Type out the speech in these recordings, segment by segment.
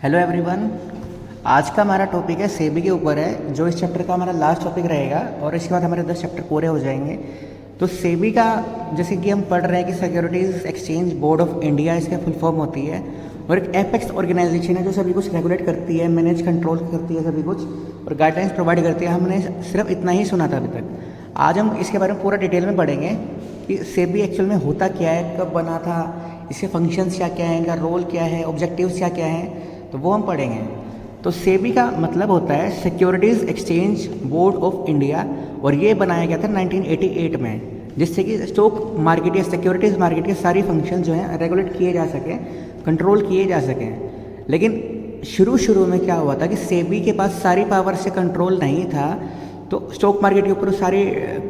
Hello everyone. आज का हमारा टॉपिक है सेबी के ऊपर है, जो इस चैप्टर का हमारा लास्ट टॉपिक रहेगा और इसके बाद हमारे 10 चैप्टर पूरे हो जाएंगे। तो सेबी का जैसे कि हम पढ़ रहे हैं कि securities exchange board of India इसका फुल फॉर्म होती है और एक एपेक्स ऑर्गेनाइजेशन है जो सभी कुछ रेगुलेट करती है, मैनेज कंट्रोल करती है सभी कुछ और गाइडलाइंस प्रोवाइड करती है। हमने सिर्फ इतना ही सुना था अभी तक। आज हम इसके बारे में पूरा डिटेल में पढ़ेंगे कि सेबी एक्चुअल में होता क्या है, कब बना था, इसके फंक्शंस क्या क्या हैं, इनका रोल क्या है, ऑब्जेक्टिव्स क्या क्या हैं, तो वो हम पढ़ेंगे। तो सेबी का मतलब होता है securities exchange board of India और ये बनाया गया था 1988 में, जिससे कि स्टॉक मार्केट या सिक्योरिटीज़ मार्केट के सारी फंक्शन जो हैं रेगुलेट किए जा सकें, कंट्रोल किए जा सकें। लेकिन शुरू में क्या हुआ था कि सेबी के पास सारी पावर से कंट्रोल नहीं था, तो स्टॉक मार्केट के ऊपर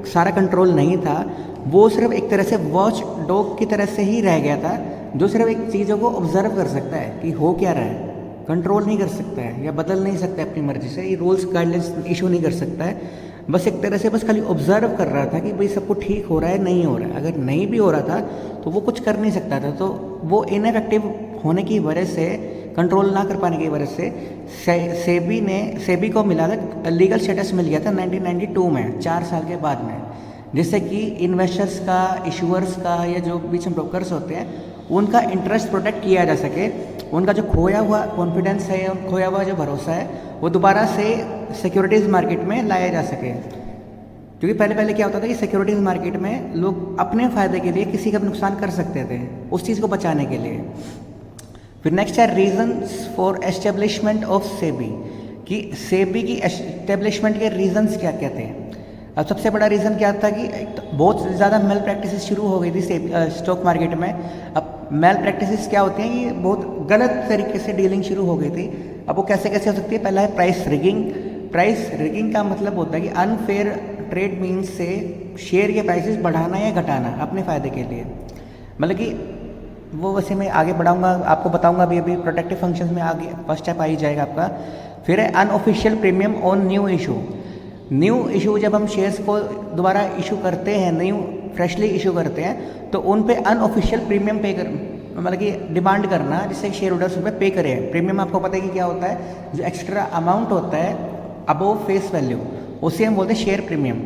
सारा कंट्रोल नहीं था। वो सिर्फ एक तरह से वॉच डॉग की तरह से ही रह गया था, जो सिर्फ एक चीज़ों को ऑब्जर्व कर सकता है कि हो क्या रहा है, कंट्रोल नहीं कर सकता है या बदल नहीं सकता है अपनी मर्जी से, ये रूल्स गाइडलाइंस इशू नहीं कर सकता है। बस एक तरह से बस खाली ऑब्जर्व कर रहा था कि भाई सब कुछ ठीक हो रहा है, नहीं हो रहा है। अगर नहीं भी हो रहा था तो वो कुछ कर नहीं सकता था। तो वो इनएफेक्टिव होने की वजह से, कंट्रोल ना कर पाने की वजह से सेबी को मिला था, लीगल स्टेटस मिल गया था 1992 में, 4 साल के बाद में, जिससे कि इन्वेस्टर्स का, इशूअर्स का या जो बीच में ब्रोकर्स होते हैं उनका इंटरेस्ट प्रोटेक्ट किया जा सके, उनका जो खोया हुआ कॉन्फिडेंस है, खोया हुआ जो भरोसा है, वो दोबारा से सिक्योरिटीज़ मार्केट में लाया जा सके। क्योंकि पहले क्या होता था कि सिक्योरिटीज़ मार्केट में लोग अपने फ़ायदे के लिए किसी का भी नुकसान कर सकते थे, उस चीज़ को बचाने के लिए। फिर नेक्स्ट है reasons for establishment of SEBI, कि सेबी की एस्टेब्लिशमेंट के रीजंस क्या क्या थे। अब सबसे बड़ा रीज़न क्या था कि बहुत ज़्यादा मेल प्रैक्टिसेस शुरू हो गई थी स्टॉक मार्केट में। अब मेल प्रैक्टिसेस क्या होती हैं कि बहुत गलत तरीके से डीलिंग शुरू हो गई थी। अब वो कैसे हो सकती है। पहला है प्राइस रिगिंग। प्राइस रिगिंग का मतलब होता है कि अनफेयर ट्रेड मीन्स से शेयर के प्राइसेस बढ़ाना या घटाना अपने फ़ायदे के लिए। मतलब कि वो वैसे मैं आगे बढ़ाऊंगा, आपको बताऊंगा अभी प्रोटेक्टिव फंक्शंस में आगे फर्स्ट स्टेप आ ही जाएगा आपका। फिर है unofficial premium on new issue. New issue जब हम शेयर्स को दोबारा इशू करते हैं, न्यू फ्रेशली इशू करते हैं, तो उन पे अनऑफिशियल प्रीमियम पे कर, मतलब कि डिमांड करना जिससे शेयर होल्डर्स उन पर पे करें। प्रीमियम आपको पता है कि क्या होता है, जो एक्स्ट्रा अमाउंट होता है अबोव फेस वैल्यू, उसे हम बोलते हैं share premium.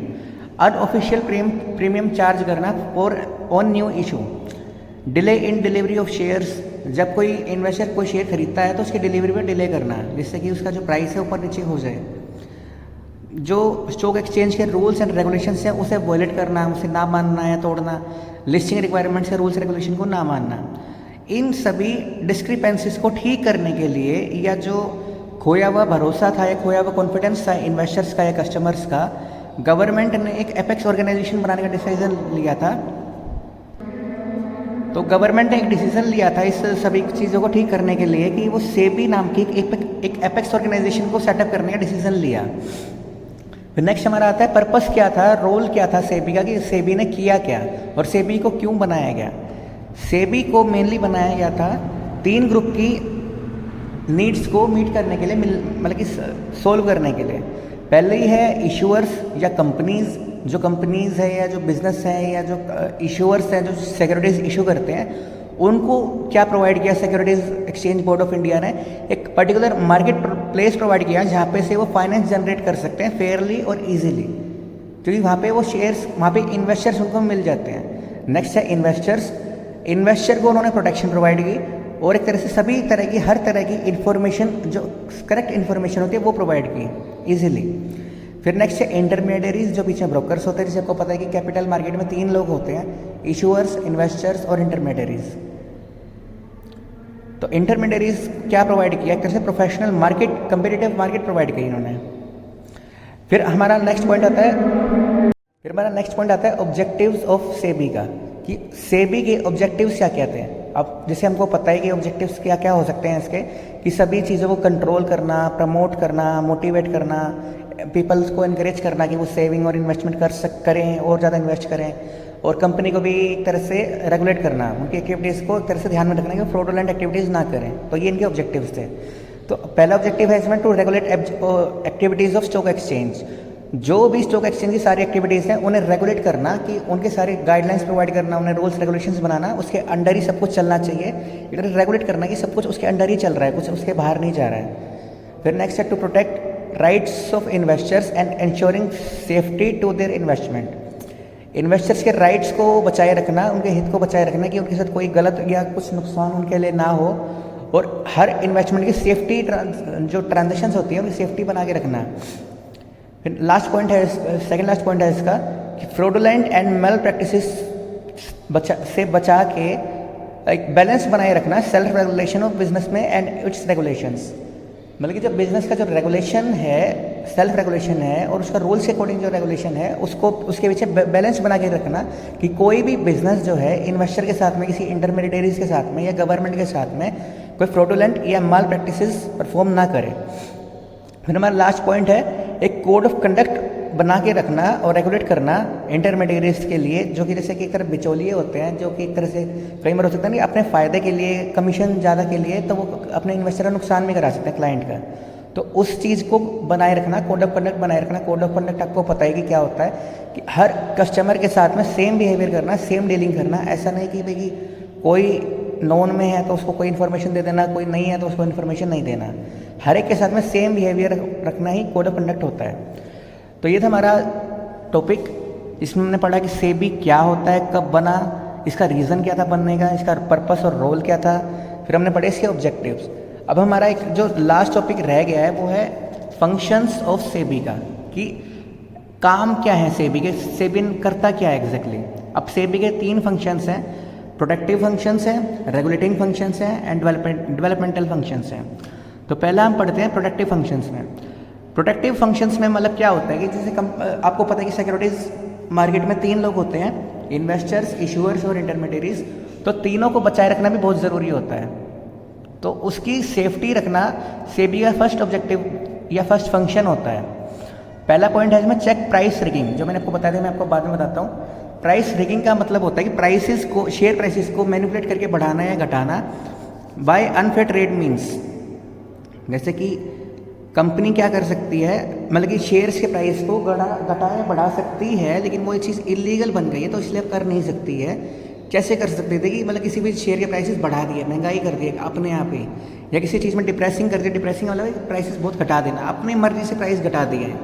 Unofficial premium charge करना for on new issue. Delay in delivery of shares, जब कोई इन्वेस्टर कोई शेयर खरीदता है तो उसकी डिलीवरी में डिले करना, जिससे कि उसका जो प्राइस है ऊपर नीचे हो जाए। जो स्टॉक एक्सचेंज के रूल्स एंड रेगुलेशंस हैं उसे वॉयलेट करना, उसे ना मानना या तोड़ना, लिस्टिंग रिक्वायरमेंट्स के रूल्स रेगुलेशन को ना मानना। इन सभी डिस्क्रिपेंसीज को ठीक करने के लिए, या जो खोया हुआ भरोसा था या खोया हुआ कॉन्फिडेंस था इन्वेस्टर्स का या कस्टमर्स का, गवर्नमेंट ने एक एपेक्स ऑर्गेनाइजेशन बनाने का डिसीजन लिया था। तो गवर्नमेंट ने एक डिसीजन लिया था इस सभी चीज़ों को ठीक करने के लिए कि वो सेबी नाम की एक एपेक्स ऑर्गेनाइजेशन को सेटअप करने का डिसीजन लिया। फिर नेक्स्ट हमारा आता है पर्पस क्या था, रोल क्या था सेबी का, कि सेबी ने किया क्या और सेबी को क्यों बनाया गया। सेबी को मेनली बनाया गया था 3 ग्रुप की नीड्स को मीट करने के लिए, मतलब कि सोल्व करने के लिए। पहले ही है इशूअर्स या कंपनीज, जो कंपनीज है या जो बिजनेस है या जो इशूअर्स हैं जो सिक्योरिटीज़ इशू करते हैं, उनको क्या प्रोवाइड किया securities exchange board of India ने, एक पर्टिकुलर मार्केट प्लेस प्रोवाइड किया जहाँ पे से वो फाइनेंस जनरेट कर सकते हैं फेयरली और इजीली, क्योंकि वहाँ पे वो शेयर्स, वहाँ पे इन्वेस्टर्स उनको मिल जाते हैं। नेक्स्ट है इन्वेस्टर्स। इन्वेस्टर को उन्होंने प्रोटेक्शन प्रोवाइड की और एक तरह से सभी तरह की, हर तरह की इन्फॉर्मेशन जो करेक्ट इन्फॉर्मेशन होती है वो प्रोवाइड की ईजिली। फिर नेक्स्ट है इंटरमीडियरीज, जो पीछे ब्रोकर्स होते हैं। जैसे आपको पता है कि कैपिटल मार्केट में 3 लोग होते हैं, इशूअर्स, इन्वेस्टर्स और इंटरमीडियरीज। तो इंटरमीडियरीज क्या प्रोवाइड किया, एक तरह से professional market, competitive market provide की इन्होंने। फिर हमारा नेक्स्ट पॉइंट आता है ऑब्जेक्टिव्स ऑफ सेबी का, कि सेबी के ऑब्जेक्टिव्स क्या क्या थे। अब जैसे हमको पता है कि ऑब्जेक्टिव्स क्या क्या हो सकते हैं इसके, कि सभी चीज़ों को कंट्रोल करना, प्रमोट करना, मोटिवेट करना, पीपल्स को इनकरेज करना कि वो सेविंग और इन्वेस्टमेंट करें और ज़्यादा इन्वेस्ट करें, और कंपनी को भी एक तरह से रेगुलेट करना, उनकी एक्टिविटीज़ को एक तरह से ध्यान में रखना कि फ्रॉडुलेंट एक्टिविटीज़ ना करें। तो ये इनके ऑब्जेक्टिव्स थे। तो पहला ऑब्जेक्टिव है इसमें to regulate activities of stock exchange, जो भी स्टॉक एक्सचेंज की सारी एक्टिविटीज़ हैं उन्हें रेगुलेट करना, कि उनके सारे गाइडलाइंस प्रोवाइड करना, उन्हें रूल्स रेगुलेशंस बनाना, उसके अंडर ही सब कुछ चलना चाहिए। इधर रेगुलेट करना कि सब कुछ उसके अंडर ही चल रहा है, कुछ उसके बाहर नहीं जा रहा है। फिर नेक्स्ट है to protect rights of investors and insuring safety to their investment. Investors के राइट्स को बचाए रखना, उनके हित को बचाए रखना कि उनके साथ कोई गलत या कुछ नुकसान उनके लिए ना हो, और हर इन्वेस्टमेंट की सेफ्टी जो ट्रांजेक्शंस होती है उनकी सेफ्टी बना के रखना। फिर लास्ट पॉइंट है, सेकंड लास्ट पॉइंट है इसका कि फ्रॉडुलेंट एंड मेल प्रैक्टिसेस से बचा के एक बैलेंस बनाए रखना सेल्फ रेगुलेशन ऑफ बिजनेस में एंड इट्स रेगुलेशंस। मतलब कि जो बिजनेस का जो रेगुलेशन है, सेल्फ रेगुलेशन है, और उसका रूल्स के अकॉर्डिंग जो रेगुलेशन है उसको उसके पीछे बैलेंस बना के रखना कि कोई भी बिजनेस जो है इन्वेस्टर के साथ में, किसी इंटरमीडिएटरीज के साथ में या गवर्नमेंट के साथ में कोई फ्रॉडुलेंट या माल प्रैक्टिसेस परफॉर्म ना करे। फिर हमारा लास्ट पॉइंट है एक कोड ऑफ कंडक्ट बना के रखना और रेगुलेट करना इंटरमीडिएटरीज के लिए, जो कि जैसे कि एक तरह बिचौलिए होते हैं, जो कि एक तरह से कई बार हो सकता है कि अपने फ़ायदे के लिए, कमीशन ज़्यादा के लिए, तो वो अपने इन्वेस्टर का नुकसान भी करा सकते हैं क्लाइंट का। तो उस चीज़ को बनाए रखना, कोड ऑफ कंडक्ट बनाए रखना। कोड ऑफ कंडक्ट आपको पता है कि क्या होता है कि हर कस्टमर के साथ में सेम बिहेवियर करना, सेम डीलिंग करना। ऐसा नहीं कि भाई कोई नॉन में है तो उसको कोई इन्फॉर्मेशन दे देना, कोई नहीं है तो उसको इन्फॉर्मेशन नहीं देना। हर एक के साथ में सेम बिहेवियर रखना ही कोड ऑफ कंडक्ट होता है। तो ये था हमारा टॉपिक, जिसमें हमने पढ़ा कि सेबी क्या होता है, कब बना, इसका रीज़न क्या था बनने का, इसका पर्पस और रोल क्या था। फिर हमने पढ़े इसके ऑब्जेक्टिव्स। अब हमारा एक जो लास्ट टॉपिक रह गया है वो है फंक्शंस ऑफ सेबी का, कि काम क्या है सेबी के, सेबी करता क्या है एग्जैक्टली। अब सेबी के 3 फंक्शंस हैं, प्रोटेक्टिव फंक्शंस हैं, रेगुलेटिंग फंक्शंस हैं एंड डेवलपमेंटल फंक्शंस हैं। तो पहला हम पढ़ते हैं प्रोटेक्टिव फंक्शंस में। प्रोटेक्टिव फंक्शंस में मतलब क्या होता है कि जैसे आपको पता है कि सिक्योरिटीज़ मार्केट में 3 लोग होते हैं, इन्वेस्टर्स, इशूअर्स और इंटरमीडिएटरीज। तो तीनों को बचाए रखना भी बहुत ज़रूरी होता है। तो उसकी सेफ्टी रखना सेबी का फर्स्ट ऑब्जेक्टिव या फर्स्ट फंक्शन होता है। पहला पॉइंट है इसमें चेक प्राइस रिगिंग, जो मैंने आपको बताया था, मैं आपको बाद में बताता हूँ। प्राइस रिगिंग का मतलब होता है कि प्राइसेस को, शेयर प्राइसेस को मैनिपुलेट करके बढ़ाना या घटाना बाय अनफेयर ट्रेड मीन्स। जैसे कि कंपनी क्या कर सकती है, मतलब कि शेयर्स के प्राइस को घटा या बढ़ा सकती है, लेकिन वो एक चीज़ इलीगल बन गई है तो इसलिए कर नहीं सकती है। कैसे कर सकते थे कि मतलब किसी भी शेयर के प्राइसेस बढ़ा दिए, महंगाई कर दी अपने आप ही, या किसी चीज़ में डिप्रेसिंग कर दिया, डिप्रेसिंग वाला प्राइसेस बहुत घटा देना, अपनी मर्जी से प्राइस घटा दिए हैं,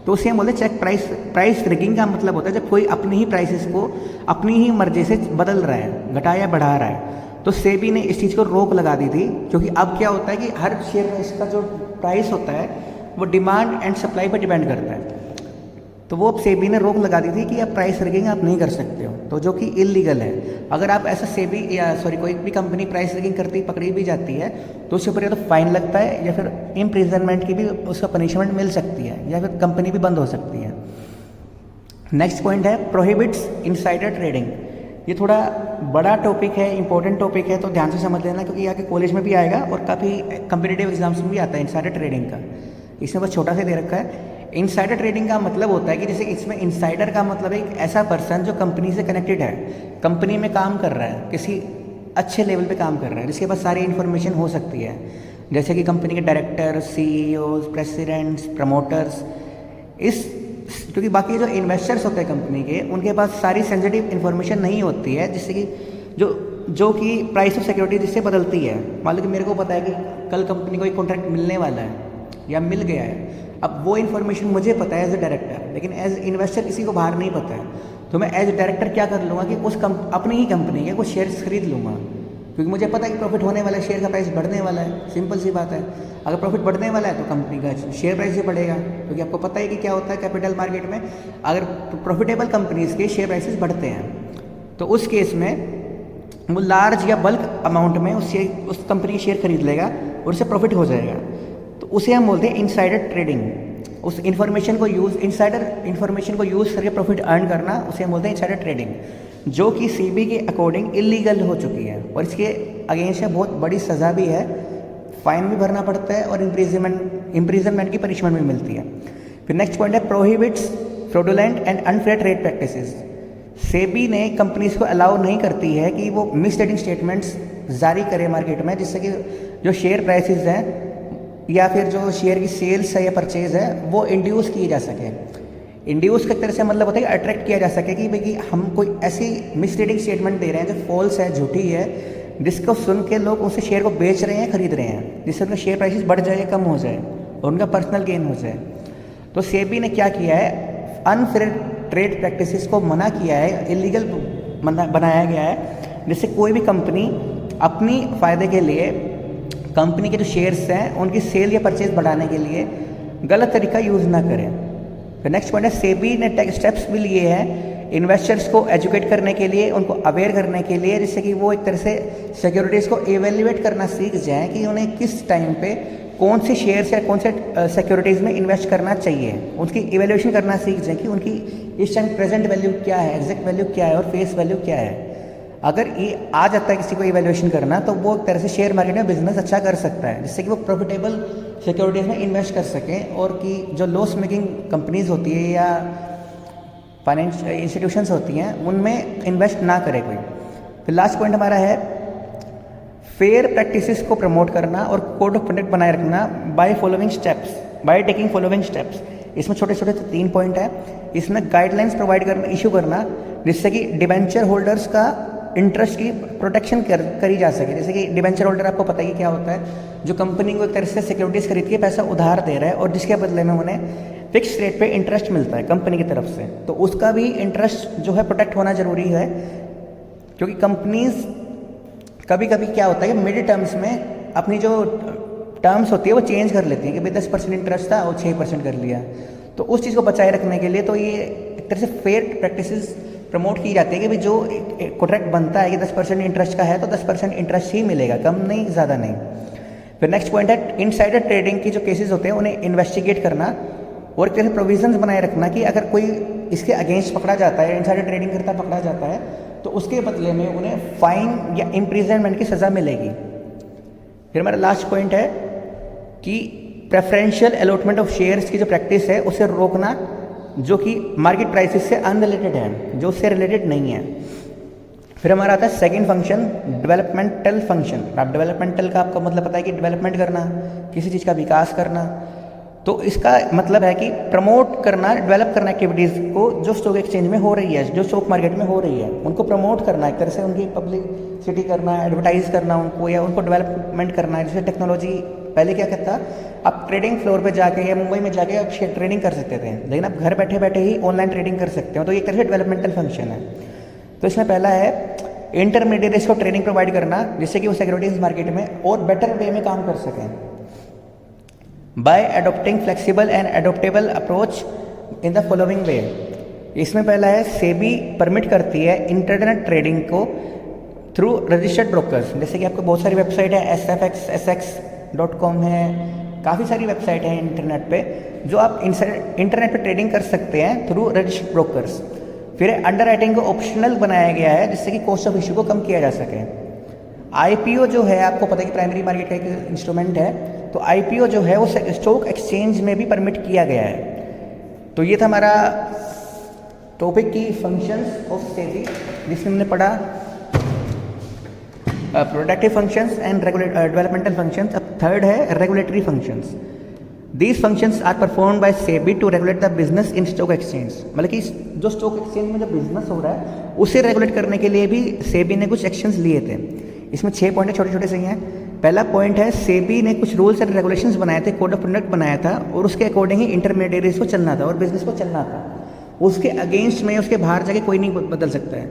तो उसे हम बोलते हैं चेक प्राइस रिगिंग का मतलब होता है जब कोई अपनी ही प्राइसेस को अपनी ही मर्जी से बदल रहा है, घटा या बढ़ा रहा है। तो सेबी ने इस चीज़ को रोक लगा दी थी, क्योंकि अब क्या होता है कि हर शेयर में इसका जो प्राइस होता है वो डिमांड एंड सप्लाई पर डिपेंड करता है। तो वो सेबी ने रोक लगा दी थी कि आप प्राइस रिगिंग आप नहीं कर सकते हो, तो जो कि इलीगल है। अगर आप ऐसा सेबी या कोई भी कंपनी प्राइस रिगिंग करती पकड़ी भी जाती है तो उसके ऊपर या तो फाइन लगता है या फिर इम्प्रिजनमेंट की भी उसका पनिशमेंट मिल सकती है, या फिर कंपनी भी बंद हो सकती है। नेक्स्ट पॉइंट है प्रोहिबिट्स इनसाइडर ट्रेडिंग। ये थोड़ा बड़ा टॉपिक है, इंपॉर्टेंट टॉपिक है, तो ध्यान से समझ लेना, क्योंकि यहाँ के कॉलेज में भी आएगा और काफ़ी कम्पिटिटिव एग्जाम्स में भी आता है इनसाइडर ट्रेडिंग का। इसमें बस छोटा सा दे रखा है। इनसाइडर ट्रेडिंग का मतलब होता है कि जैसे इसमें इनसाइडर का मतलब है एक ऐसा पर्सन जो कंपनी से कनेक्टेड है, कंपनी में काम कर रहा है, किसी अच्छे लेवल पे काम कर रहा है, जिसके पास सारी इन्फॉर्मेशन हो सकती है, जैसे कि कंपनी के डायरेक्टर, सीईओज, प्रेसिडेंट्स, प्रमोटर्स। क्योंकि बाकी जो इन्वेस्टर्स होते हैं कंपनी के, उनके पास सारी सेंसिटिव इन्फॉर्मेशन नहीं होती है, जिससे कि जो कि प्राइस ऑफ सिक्योरिटी जिससे बदलती है। मान लो कि मेरे को पता है कि कल कंपनी को एक कॉन्ट्रैक्ट मिलने वाला है या मिल गया है, अब वो इन्फॉर्मेशन मुझे पता है एज ए डायरेक्टर, लेकिन एज इन्वेस्टर किसी को बाहर नहीं पता है। तो मैं एज ए डायरेक्टर क्या कर लूँगा कि अपनी ही कंपनी के कुछ शेयर्स खरीद लूँगा, क्योंकि मुझे पता है कि प्रॉफिट होने वाला है, शेयर का प्राइस बढ़ने वाला है। सिंपल सी बात है, अगर प्रॉफिट बढ़ने वाला है तो कंपनी का शेयर प्राइस भी बढ़ेगा, क्योंकि आपको पता है कि क्या होता है कैपिटल मार्केट में, अगर प्रॉफिटेबल कंपनीज़ के शेयर प्राइसेस बढ़ते हैं तो उस केस में वो लार्ज या बल्क अमाउंट में उस कंपनी की शेयर खरीद लेगा और उससे प्रॉफिट हो जाएगा। तो उसे हम बोलते हैं इनसाइडर ट्रेडिंग। उस इनसाइडर इन्फॉर्मेशन को यूज़ करके प्रॉफिट अर्न करना, उसे हम बोलते हैं इनसाइडर ट्रेडिंग, जो कि सेबी के अकॉर्डिंग इलीगल हो चुकी है और इसके अगेंस्ट में बहुत बड़ी सज़ा भी है, फाइन भी भरना पड़ता है और इम्प्रिजनमेंट की पनिशमेंट भी मिलती है। फिर नेक्स्ट पॉइंट है prohibits fraudulent and unfair trade practices. SEBI ने कंपनीज को अलाउ नहीं करती है कि वो मिसलीडिंग स्टेटमेंट्स जारी करे मार्केट में, जिससे कि जो शेयर प्राइसेस हैं या फिर जो शेयर की सेल्स है या परचेज है वो इंड्यूस किए जा सके। इंड्यूस का एक तरह से मतलब होता है कि अट्रैक्ट किया जा सके कि भाई कि हम कोई ऐसी मिसलीडिंग स्टेटमेंट दे रहे हैं जो फॉल्स है, झूठी है, जिसको सुन के लोग उसे शेयर को बेच रहे हैं, खरीद रहे हैं, जिससे उनका शेयर प्राइसेस बढ़ जाए, कम हो जाए और उनका पर्सनल गेन हो जाए। तो सेबी ने क्या किया है, अनफेयर ट्रेड प्रैक्टिसेस को मना किया है, इलीगल बनाया गया है, जिससे कोई भी कंपनी अपनी फ़ायदे के लिए कंपनी के जो शेयर्स हैं उनकी सेल या परचेज बढ़ाने के लिए गलत तरीका यूज़ ना करें। फिर नेक्स्ट पॉइंट है, सेबी ने टेक स्टेप्स भी लिए हैं इन्वेस्टर्स को एजुकेट करने के लिए, उनको अवेयर करने के लिए, जिससे कि वो एक तरह से सिक्योरिटीज़ को एवेल्युएट करना सीख जाएं कि उन्हें किस टाइम पे कौन से शेयर्स या कौन से सिक्योरिटीज़ में इन्वेस्ट करना चाहिए, उसकी इवेल्यूएशन करना सीख जाएं कि उनकी इस टाइम प्रेजेंट वैल्यू क्या है, एग्जैक्ट वैल्यू क्या है और फेस वैल्यू क्या है। अगर ये आ जाता है किसी को इवेल्यूएशन करना, तो वो एक तरह से शेयर मार्केट में बिजनेस अच्छा कर सकता है, जिससे कि वो प्रॉफिटेबल सिक्योरिटीज़ में इन्वेस्ट कर सकें और कि जो लॉस मेकिंग कंपनीज होती है या फाइनेंशियल इंस्टीट्यूशंस होती हैं उनमें इन्वेस्ट ना करे कोई। फिर लास्ट पॉइंट हमारा है फेयर प्रैक्टिसेस को प्रमोट करना और कोड ऑफ कंडक्ट बनाए रखना बाय टेकिंग फॉलोइंग स्टेप्स। इसमें छोटे छोटे 3 पॉइंट है। इसमें गाइडलाइंस प्रोवाइड करना, इशू करना, जिससे कि डिबेंचर होल्डर्स का इंटरेस्ट की प्रोटेक्शन करी जा सके। जैसे कि डिबेंचर होल्डर आपको पता ही क्या होता है, जो कंपनी को एक तरह से सिक्योरिटीज़ खरीद के पैसा उधार दे रहा है और जिसके बदले में उन्हें फिक्स रेट पे इंटरेस्ट मिलता है कंपनी की तरफ से, तो उसका भी इंटरेस्ट जो है प्रोटेक्ट होना ज़रूरी है। क्योंकि कंपनीज कभी कभी क्या होता है कि मिड टर्म्स में अपनी जो टर्म्स होती है वो चेंज कर लेती हैं कि भाई 10% इंटरेस्ट था और 6% कर लिया। तो उस चीज़ को बचाए रखने के लिए तो ये एक तरह से फेयर प्रैक्टिसेस प्रमोट की जाती है कि भाई जो कॉन्ट्रैक्ट बनता है कि 10% इंटरेस्ट का है तो 10% इंटरेस्ट ही मिलेगा, कम नहीं, ज़्यादा नहीं। फिर नेक्स्ट पॉइंट है इनसाइडर ट्रेडिंग की जो केसेस होते हैं उन्हें इन्वेस्टिगेट करना और एक तरह से प्रोविजंस बनाए रखना कि अगर कोई इसके अगेंस्ट पकड़ा जाता है, इनसाइडर ट्रेडिंग करता पकड़ा जाता है, तो उसके बदले में उन्हें फाइन या इम्प्रिजनमेंट की सज़ा मिलेगी। फिर हमारा लास्ट पॉइंट है कि प्रेफरेंशियल अलॉटमेंट ऑफ शेयर्स की जो प्रैक्टिस है उसे रोकना, जो कि मार्केट प्राइसेस से अनरिलेटेड है, जो उससे रिलेटेड नहीं है। फिर हमारा आता है सेकंड फंक्शन, डेवलपमेंटल फंक्शन। अब डेवलपमेंटल का आपको मतलब पता है कि डेवलपमेंट करना, किसी चीज़ का विकास करना, तो इसका मतलब है कि प्रमोट करना, डेवलप करना एक्टिविटीज़ को जो स्टॉक एक्सचेंज में हो रही है, जो स्टॉक मार्केट में हो रही है, उनको प्रमोट करना, एक तरह से उनकी पब्लिसिटी करना, एडवर्टाइज करना उनको, या उनको डेवलपमेंट करना है। जैसे टेक्नोलॉजी पहले क्या करता, आप ट्रेडिंग फ्लोर पे जाके या मुंबई में जाके आप ट्रेडिंग कर सकते थे, लेकिन आप घर बैठे बैठे ही ऑनलाइन ट्रेडिंग कर सकते हो, तो ये एक तरह से डेवलपमेंटल फंक्शन है। तो इसमें पहला है इंटरमीडिएट्स को ट्रेनिंग प्रोवाइड करना, जिससे कि वो सिक्योरिटीज मार्केट में और बेटर वे में काम कर सकें by adopting flexible and adoptable approach in the following way. इसमें पहला है सेबी परमिट करती है इंटरनेट ट्रेडिंग को थ्रू रजिस्टर्ड ब्रोकर्स। जैसे कि आपको बहुत सारी वेबसाइट है, sfxsx.com है, काफ़ी सारी वेबसाइट है इंटरनेट पे जो आप इंटरनेट पे ट्रेडिंग कर सकते हैं थ्रू रजिस्टर्ड ब्रोकर्स। फिर अंडर राइटिंग को ऑप्शनल बनाया गया है, जिससे कि कॉस्ट ऑफ इशू को कम किया जा सके। IPO जो है, आपको पता है कि प्राइमरी मार्केट का एक इंस्ट्रूमेंट है, तो IPO जो है वो स्टॉक एक्सचेंज में भी परमिट किया गया है। तो ये था हमारा टॉपिक की फंक्शंस ऑफ सेबी, जिसमें हमने पढ़ा productive functions and developmental functions. अब थर्ड है regulatory functions. These functions are perform by SEBI to regulate the business in stock exchange. मतलब कि जो स्टॉक एक्सचेंज में जो बिजनेस हो रहा है उसे रेगुलेट करने के लिए भी सेबी ने कुछ एक्शंस लिए थे। इसमें 6 पॉइंट है, छोटे छोटे से ही हैं। पहला पॉइंट है, सेबी ने कुछ रूल्स एंड रेगुलेशंस बनाए थे, कोड ऑफ कंडक्ट बनाया था, और उसके अकॉर्डिंग ही इंटरमीडिएटरीज को चलना था और बिजनेस को चलना था। उसके अगेंस्ट में, उसके बाहर जाके कोई नहीं बदल सकता है।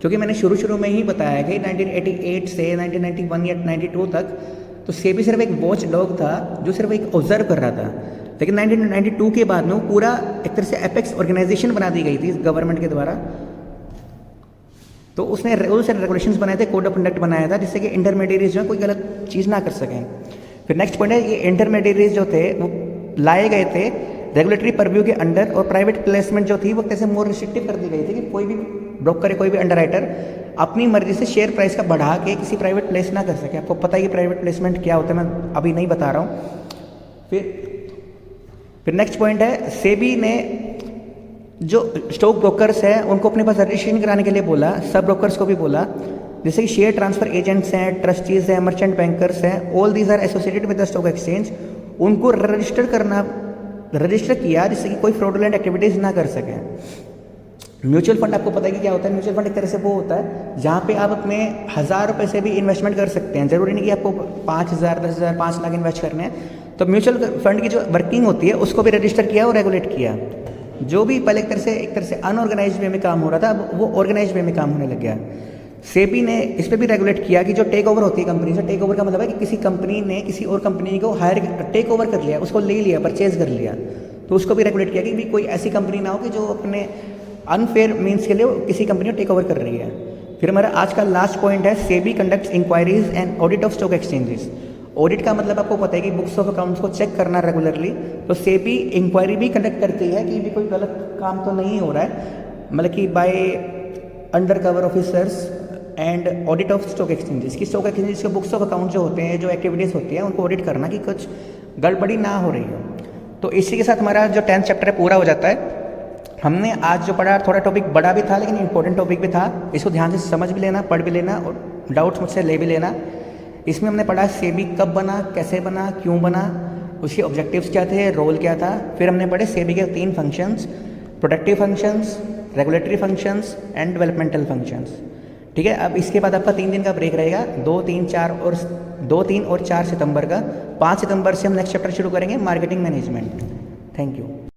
क्योंकि मैंने शुरू में ही बताया कि 1988 से 1991 या 92 तक तो सेबी सिर्फ एक वॉच डॉग था जो सिर्फ एक ऑब्जर्व कर रहा था। लेकिन 1992 के बाद में वो पूरा एक तरह से एपेक्स ऑर्गेनाइजेशन बना दी गई थी गवर्नमेंट के द्वारा। तो उसने रूल्स एंड रेगुलेशंस बनाए थे, कोड ऑफ कंडक्ट बनाया था, जिससे कि इंटरमीडिएटरीज जो है कोई गलत चीज़ ना कर सकें। फिर नेक्स्ट पॉइंट है, ये इंटरमीडिएटरीज जो थे वो लाए गए थे रेगुलेटरी परव्यू के अंडर, और प्राइवेट प्लेसमेंट जो थी वो कैसे मोर रिस्ट्रिक्टिव कर दी गई थी कि कोई भी ब्रोकर, कोई भी अंडरराइटर अपनी मर्जी से शेयर प्राइस का बढ़ा के किसी प्राइवेट प्लेस ना कर सके। आपको पता है कि प्राइवेट प्लेसमेंट क्या होता है, मैं अभी नहीं बता रहा हूँ। फिर नेक्स्ट पॉइंट है, सेबी ने जो स्टॉक ब्रोकर्स हैं उनको अपने पास रजिस्ट्रेशन कराने के लिए बोला, सब ब्रोकर्स को भी बोला, जैसे कि शेयर ट्रांसफर एजेंट्स हैं, ट्रस्टीज हैं, मर्चेंट बैंकर्स हैं, all these are associated with the stock exchange. उनको रजिस्टर करना रजिस्टर किया जिससे कि कोई फ्रॉडुलेंट एक्टिविटीज़ ना कर सकें। म्यूचुअल फंड आपको पता है कि क्या होता है। म्यूचुअल फंड एक तरह से वो होता है जहाँ पे आप अपने 1000 रुपये से भी इन्वेस्टमेंट कर सकते हैं। ज़रूरी नहीं कि आपको 5000, 10,000, 5 लाख इन्वेस्ट करने हैं। तो म्यूचुअल फंड की जो वर्किंग होती है उसको भी रजिस्टर किया और रेगुलेट किया। जो भी पहले एक तरह से अनऑर्गेनाइज वे में काम हो रहा था, अब वो ऑर्गेनाइज वे में काम होने लग गया। सेबी ने इस पर भी रेगुलेट किया कि जो टेक ओवर होती है कंपनी से, टेक ओवर का मतलब है कि किसी कंपनी ने किसी और कंपनी को टेक ओवर कर लिया, उसको ले लिया, परचेज कर लिया, तो उसको भी रेगुलेट किया कि भी कोई ऐसी कंपनी ना हो कि जो अपने अनफेयर मीन्स के लिए किसी कंपनी को टेक ओवर कर रही है। फिर हमारा आज का लास्ट पॉइंट है SEBI conducts inquiries and audit of stock exchanges. Audit का मतलब आपको पता है कि बुक्स ऑफ अकाउंट्स को चेक करना रेगुलरली। तो सेबी इंक्वायरी भी कंडक्ट करती है कि भी कोई गलत काम तो नहीं हो रहा है, मतलब कि by under cover officers and audit of stock exchanges की स्टॉक एक्सचेंजेस के बुक्स ऑफ अकाउंट जो होते हैं, जो एक्टिविटीज़ होती हैं, उनको ऑडिट करना कि कुछ गड़बड़ी ना हो रही हो। तो इसी के साथ हमारा जो 10th चैप्टर है पूरा हो जाता है। हमने आज जो पढ़ा थोड़ा टॉपिक बड़ा भी था लेकिन इंपॉर्टेंट टॉपिक भी था। इसको ध्यान से समझ भी लेना, पढ़ भी लेना और डाउट्स मुझसे ले भी लेना। इसमें हमने पढ़ा सेबी कब बना, कैसे बना, क्यों बना, उसके ऑब्जेक्टिव्स क्या थे, रोल क्या था। फिर हमने पढ़े सेबी के 3 functions, productive functions, regulatory functions and developmental functions. ठीक है, अब इसके बाद आपका 3 दिन का ब्रेक रहेगा, 2, 3 और 4 सितंबर का। 5 सितंबर से हम नेक्स्ट चैप्टर शुरू करेंगे, मार्केटिंग मैनेजमेंट। Thank you.